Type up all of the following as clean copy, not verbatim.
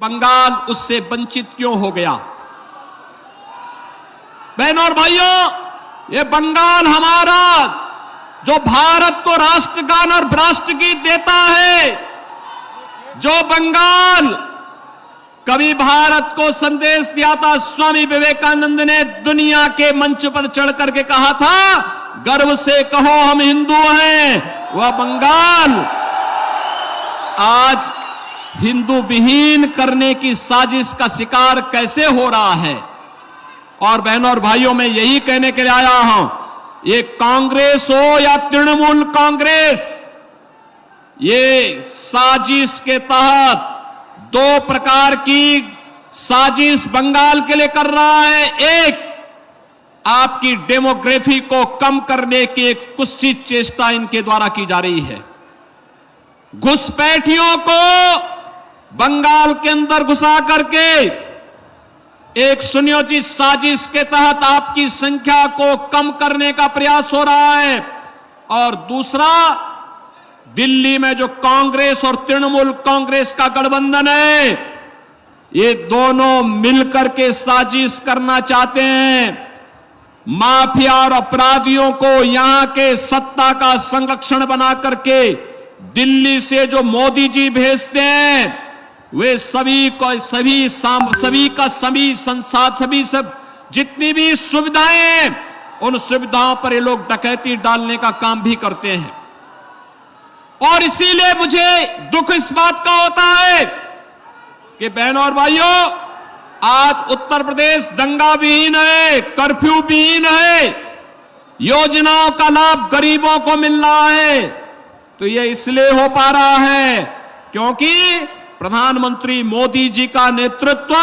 बंगाल उससे वंचित क्यों हो गया। बहनों और भाइयों, ये बंगाल हमारा जो भारत को राष्ट्रगान और राष्ट्रगीत देता है, जो बंगाल कभी भारत को संदेश दिया था, स्वामी विवेकानंद ने दुनिया के मंच पर चढ़ करके कहा था, गर्व से कहो हम हिंदू हैं, वह बंगाल आज हिंदू विहीन करने की साजिश का शिकार कैसे हो रहा है। और बहनों और भाइयों, मैं यही कहने के लिए आया हूं, ये कांग्रेस हो या तृणमूल कांग्रेस, ये साजिश के तहत दो प्रकार की साजिश बंगाल के लिए कर रहा है। एक, आपकी डेमोग्राफी को कम करने की एक कुत्सित चेष्टा इनके द्वारा की जा रही है। घुसपैठियों को बंगाल के अंदर घुसा करके एक सुनियोजित साजिश के तहत आपकी संख्या को कम करने का प्रयास हो रहा है। और दूसरा, दिल्ली में जो कांग्रेस और तृणमूल कांग्रेस का गठबंधन है, ये दोनों मिलकर के साजिश करना चाहते हैं। माफिया और अपराधियों को यहां के सत्ता का संरक्षण बना करके दिल्ली से जो मोदी जी भेजते हैं, वे सभी सब जितनी भी सुविधाएं हैं, उन सुविधाओं पर ये लोग डकैती डालने का काम भी करते हैं। और इसीलिए मुझे दुख इस बात का होता है कि बहनों और भाइयों, आज उत्तर प्रदेश दंगा विहीन है, कर्फ्यू विहीन है, योजनाओं का लाभ गरीबों को मिल रहा है। तो यह इसलिए हो पा रहा है क्योंकि प्रधानमंत्री मोदी जी का नेतृत्व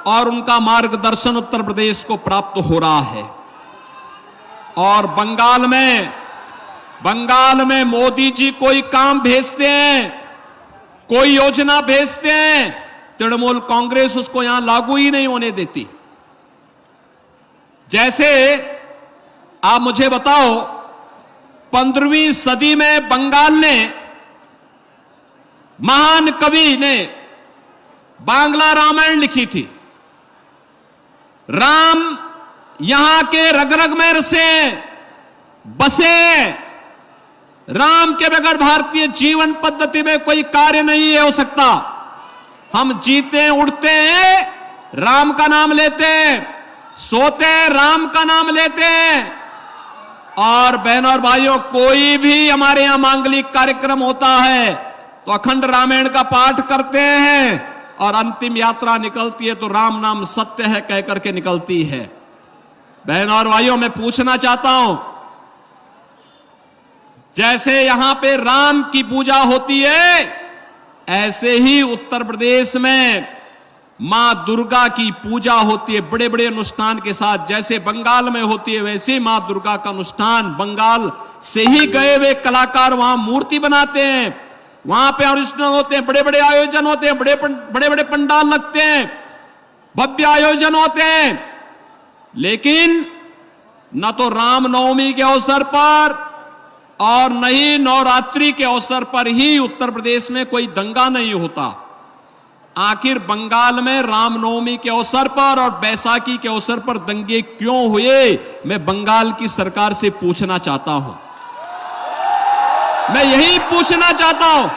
और उनका मार्गदर्शन उत्तर प्रदेश को प्राप्त हो रहा है। और बंगाल में मोदी जी कोई काम भेजते हैं, कोई योजना भेजते हैं, तृणमूल कांग्रेस उसको यहां लागू ही नहीं होने देती। जैसे आप मुझे बताओ, 15वीं सदी में बंगाल ने, महान कवि ने बांग्ला रामायण लिखी थी। राम यहां के रग रग में बसे। राम के बगैर भारतीय जीवन पद्धति में कोई कार्य नहीं हो सकता। हम जीते उड़ते हैं, राम का नाम लेते हैं, सोते हैं, राम का नाम लेते हैं। और बहनों और भाइयों, कोई भी हमारे यहां मांगलिक कार्यक्रम होता है तो अखंड रामायण का पाठ करते हैं, और अंतिम यात्रा निकलती है तो राम नाम सत्य है कहकर के निकलती है। बहनों और भाइयों, मैं पूछना चाहता हूं, जैसे यहां पे राम की पूजा होती है, ऐसे ही उत्तर प्रदेश में मां दुर्गा की पूजा होती है, बड़े बड़े अनुष्ठान के साथ। जैसे बंगाल में होती है, वैसे ही मां दुर्गा का अनुष्ठान, बंगाल से ही गए हुए कलाकार वहां मूर्ति बनाते हैं, वहां पे अनुष्ठान होते हैं, बड़े बड़े आयोजन होते हैं, बड़े बड़े पंडाल लगते हैं, भव्य आयोजन होते हैं। लेकिन न तो रामनवमी के अवसर पर और न ही नवरात्रि के अवसर पर ही उत्तर प्रदेश में कोई दंगा नहीं होता। आखिर बंगाल में रामनवमी के अवसर पर और बैसाखी के अवसर पर दंगे क्यों हुए, मैं बंगाल की सरकार से पूछना चाहता हूं। मैं यही पूछना चाहता हूं।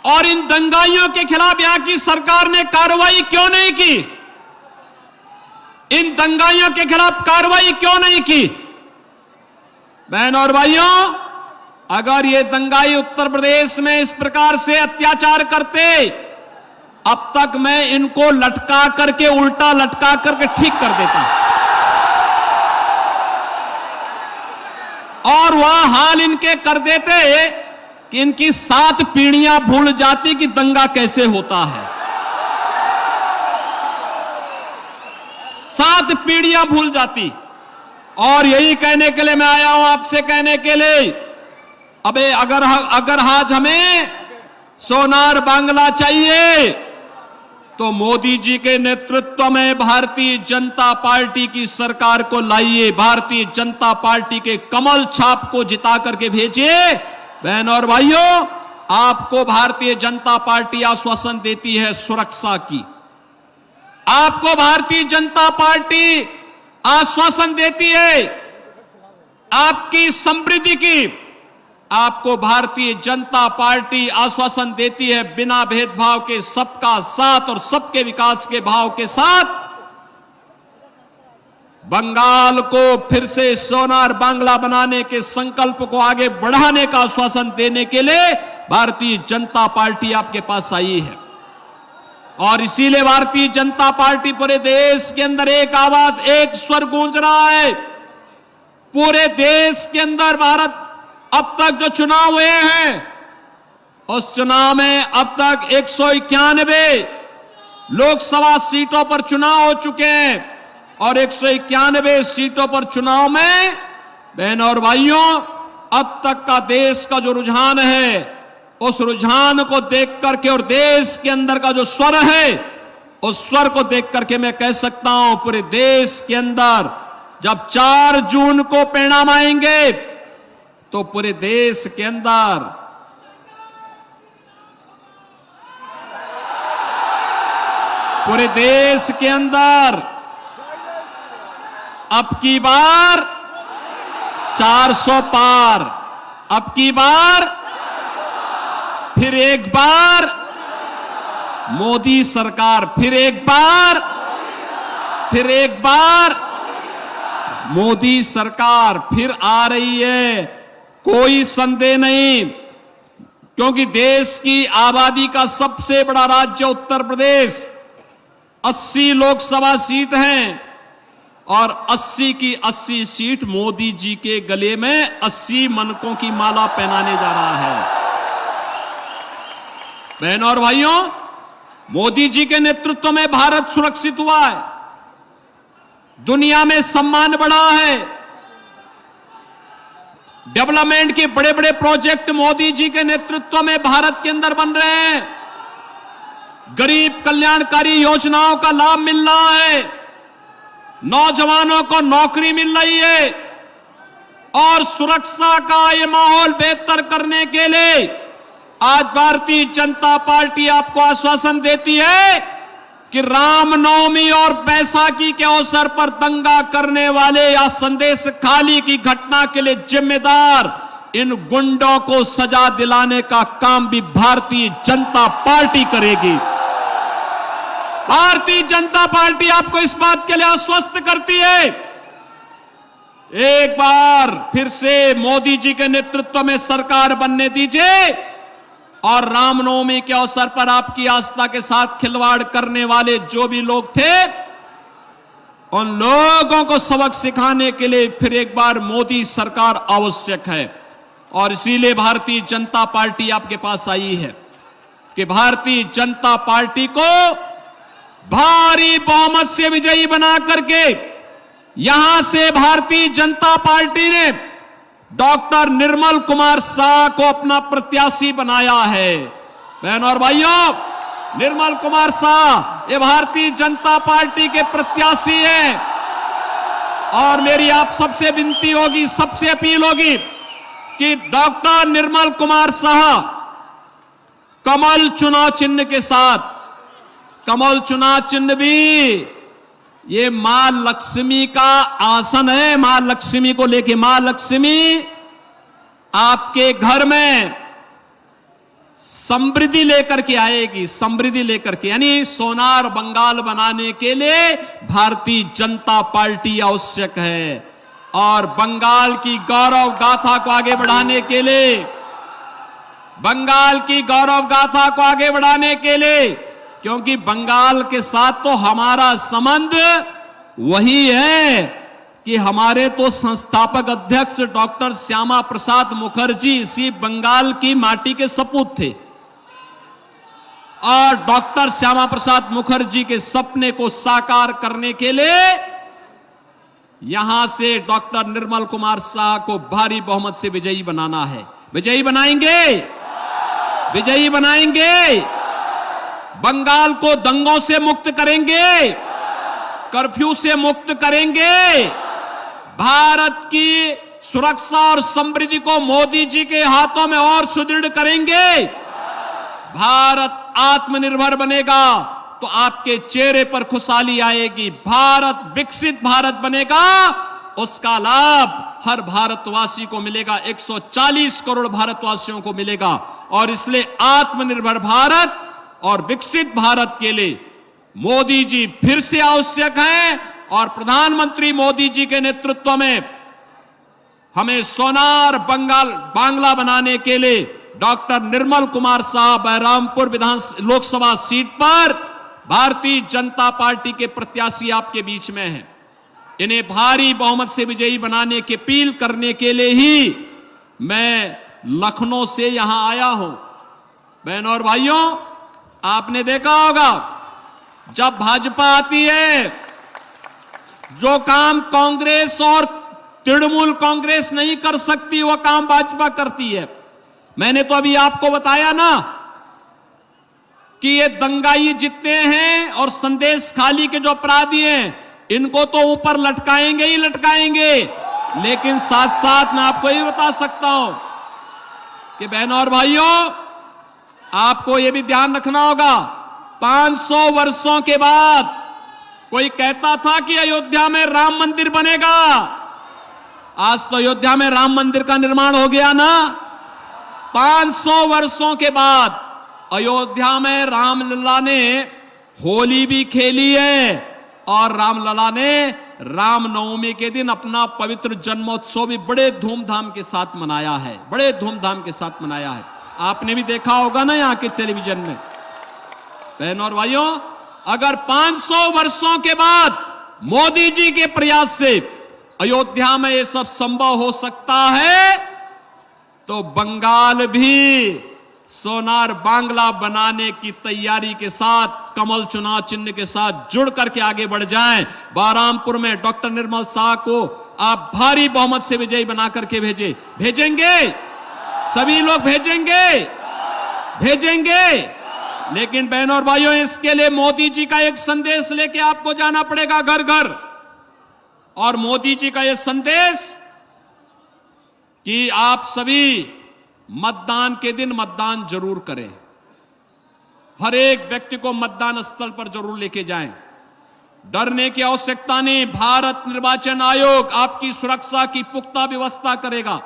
और इन दंगाइयों के खिलाफ यहां की सरकार ने कार्रवाई क्यों नहीं की? इन दंगाइयों के खिलाफ कार्रवाई क्यों नहीं की? बहनों और भाइयों, अगर ये दंगाई उत्तर प्रदेश में इस प्रकार से अत्याचार करते, अब तक मैं इनको लटका करके, उल्टा लटका करके ठीक कर देता। और वह हाल इनके कर देते कि इनकी 7 पीढ़ियां भूल जाती कि दंगा कैसे होता है। 7 पीढ़ियां भूल जाती। और यही कहने के लिए मैं आया हूं, आपसे कहने के लिए, अबे अगर आज हमें सोनार बांग्ला चाहिए तो मोदी जी के नेतृत्व में भारतीय जनता पार्टी की सरकार को लाइए, भारतीय जनता पार्टी के कमल छाप को जिता करके भेजिए। बहनों और भाइयों, आपको भारतीय जनता पार्टी आश्वासन देती है सुरक्षा की, आपको भारतीय जनता पार्टी आश्वासन देती है आपकी समृद्धि की, आपको भारतीय जनता पार्टी आश्वासन देती है बिना भेदभाव के सबका साथ और सबके विकास के भाव के साथ बंगाल को फिर से सोनार बांग्ला बनाने के संकल्प को आगे बढ़ाने का आश्वासन देने के लिए भारतीय जनता पार्टी आपके पास आई है। और इसीलिए भारतीय जनता पार्टी पूरे देश के अंदर एक आवाज, एक स्वर गूंज रहा है। पूरे देश के अंदर भारत अब तक जो चुनाव हुए हैं उस चुनाव में अब तक 191 लोकसभा सीटों पर चुनाव हो चुके हैं और 191 सीटों पर चुनाव में बहनों और भाइयों अब तक का देश का जो रुझान है उस रुझान को देख करके और देश के अंदर का जो स्वर है उस स्वर को देख करके मैं कह सकता हूं पूरे देश के अंदर जब 4 जून को परिणाम आएंगे तो पूरे देश के अंदर अब की बार 400 पार, अब की बार फिर एक बार मोदी सरकार, फिर एक बार मोदी सरकार फिर आ रही है। कोई संदेह नहीं, क्योंकि देश की आबादी का सबसे बड़ा राज्य उत्तर प्रदेश, 80 लोकसभा सीट हैं और 80 की 80 सीट मोदी जी के गले में 80 मनकों की माला पहनाने जा रहा है। बहनों और भाइयों, मोदी जी के नेतृत्व में भारत सुरक्षित हुआ है, दुनिया में सम्मान बढ़ा है, डेवलपमेंट के बड़े बड़े प्रोजेक्ट मोदी जी के नेतृत्व में भारत के अंदर बन रहे हैं, गरीब कल्याणकारी योजनाओं का लाभ मिल रहा है, नौजवानों को नौकरी मिल रही है और सुरक्षा का ये माहौल बेहतर करने के लिए आज भारतीय जनता पार्टी आपको आश्वासन देती है कि रामनवमी और बैसाखी के अवसर पर दंगा करने वाले या संदेश खाली की घटना के लिए जिम्मेदार इन गुंडों को सजा दिलाने का काम भी भारतीय जनता पार्टी करेगी। भारतीय जनता पार्टी आपको इस बात के लिए आश्वस्त करती है। एक बार फिर से मोदी जी के नेतृत्व में सरकार बनने दीजिए और रामनवमी के अवसर पर आपकी आस्था के साथ खिलवाड़ करने वाले जो भी लोग थे उन लोगों को सबक सिखाने के लिए फिर एक बार मोदी सरकार आवश्यक है। और इसीलिए भारतीय जनता पार्टी आपके पास आई है कि भारतीय जनता पार्टी को भारी बहुमत से विजयी बना करके यहां से भारतीय जनता पार्टी ने डॉक्टर निर्मल कुमार शाह को अपना प्रत्याशी बनाया है। बहनों और भाइयों, निर्मल कुमार शाह ये भारतीय जनता पार्टी के प्रत्याशी हैं और मेरी आप सबसे विनती होगी, सबसे अपील होगी कि डॉक्टर निर्मल कुमार शाह कमल चुनाव चिन्ह के साथ, कमल चुनाव चिन्ह भी ये मां लक्ष्मी का आसन है, मां लक्ष्मी को लेके मां लक्ष्मी आपके घर में समृद्धि लेकर के आएगी, समृद्धि लेकर के, यानी सोनार बंगाल बनाने के लिए भारतीय जनता पार्टी आवश्यक है। और बंगाल की गौरव गाथा को आगे बढ़ाने के लिए, बंगाल की गौरव गाथा को आगे बढ़ाने के लिए, क्योंकि बंगाल के साथ तो हमारा संबंध वही है कि हमारे तो संस्थापक अध्यक्ष डॉक्टर श्यामा प्रसाद मुखर्जी इसी बंगाल की माटी के सपूत थे और डॉक्टर श्यामा प्रसाद मुखर्जी के सपने को साकार करने के लिए यहां से डॉक्टर निर्मल कुमार शाह को भारी बहुमत से विजयी बनाना है। विजयी बनाएंगे, विजयी बनाएंगे, बंगाल को दंगों से मुक्त करेंगे, कर्फ्यू से मुक्त करेंगे, भारत की सुरक्षा और समृद्धि को मोदी जी के हाथों में और सुदृढ़ करेंगे। भारत आत्मनिर्भर बनेगा तो आपके चेहरे पर खुशहाली आएगी। भारत विकसित भारत बनेगा, उसका लाभ हर भारतवासी को मिलेगा, 140 करोड़ भारतवासियों को मिलेगा। और इसलिए आत्मनिर्भर भारत और विकसित भारत के लिए मोदी जी फिर से आवश्यक हैं। और प्रधानमंत्री मोदी जी के नेतृत्व में हमें सोनार बांग्ला बनाने के लिए डॉक्टर निर्मल कुमार साहब बहरामपुर लोकसभा सीट पर भारतीय जनता पार्टी के प्रत्याशी आपके बीच में हैं। इन्हें भारी बहुमत से विजयी बनाने की अपील करने के लिए ही मैं लखनऊ से यहां आया हूं। बहनों और भाइयों, आपने देखा होगा जब भाजपा आती है, जो काम कांग्रेस और तृणमूल कांग्रेस नहीं कर सकती वह काम भाजपा करती है। मैंने तो अभी आपको बताया ना कि ये दंगाई जितने हैं और संदेश खाली के जो अपराधी हैं, इनको तो ऊपर लटकाएंगे ही लटकाएंगे। लेकिन साथ साथ मैं आपको ये बता सकता हूं कि बहनों और भाइयों, आपको ये भी ध्यान रखना होगा, 500 वर्षों के बाद कोई कहता था कि अयोध्या में राम मंदिर बनेगा। आज तो अयोध्या में राम मंदिर का निर्माण हो गया ना। 500 वर्षों के बाद अयोध्या में रामलला ने होली भी खेली है और रामलला ने रामनवमी के दिन अपना पवित्र जन्मोत्सव भी बड़े धूमधाम के साथ मनाया है, बड़े धूमधाम के साथ मनाया है। आपने भी देखा होगा ना यहां के टेलीविजन में। बहनों और भाइयों, अगर 500 वर्षों के बाद मोदी जी के प्रयास से अयोध्या में ये सब संभव हो सकता है, तो बंगाल भी सोनार बांग्ला बनाने की तैयारी के साथ कमल चुनाव चिन्ह के साथ जुड़ करके आगे बढ़ जाएं। बहरामपुर में डॉक्टर निर्मल शाह को आप भारी बहुमत से विजयी बना करके भेजेंगे, सभी लोग भेजेंगे। लेकिन बहनों और भाइयों, इसके लिए मोदी जी का एक संदेश लेके आपको जाना पड़ेगा घर घर। और मोदी जी का यह संदेश कि आप सभी मतदान के दिन मतदान जरूर करें, हर एक व्यक्ति को मतदान स्थल पर जरूर लेके जाएं। डरने की आवश्यकता नहीं। भारत निर्वाचन आयोग आपकी सुरक्षा की पुख्ता व्यवस्था करेगा।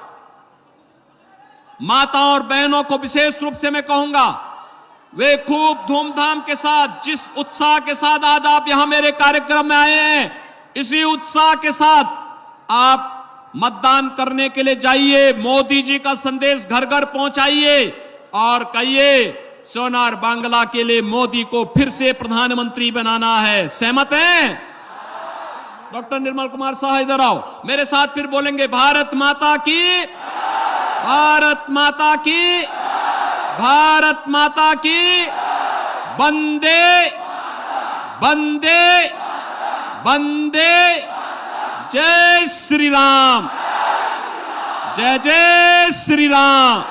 माताओं और बहनों को विशेष रूप से मैं कहूंगा, वे खूब धूमधाम के साथ, जिस उत्साह के साथ आज आप यहां मेरे कार्यक्रम में आए हैं, इसी उत्साह के साथ आप मतदान करने के लिए जाइए। मोदी जी का संदेश घर घर पहुंचाइए और कहिए सोनार बांग्ला के लिए मोदी को फिर से प्रधानमंत्री बनाना है। सहमत हैं? डॉक्टर निर्मल कुमार साहब इधर आओ, मेरे साथ फिर बोलेंगे, भारत माता की, भारत माता की, भारत माता की, वंदे वंदे वंदे, जय श्री राम, जय जय श्री राम।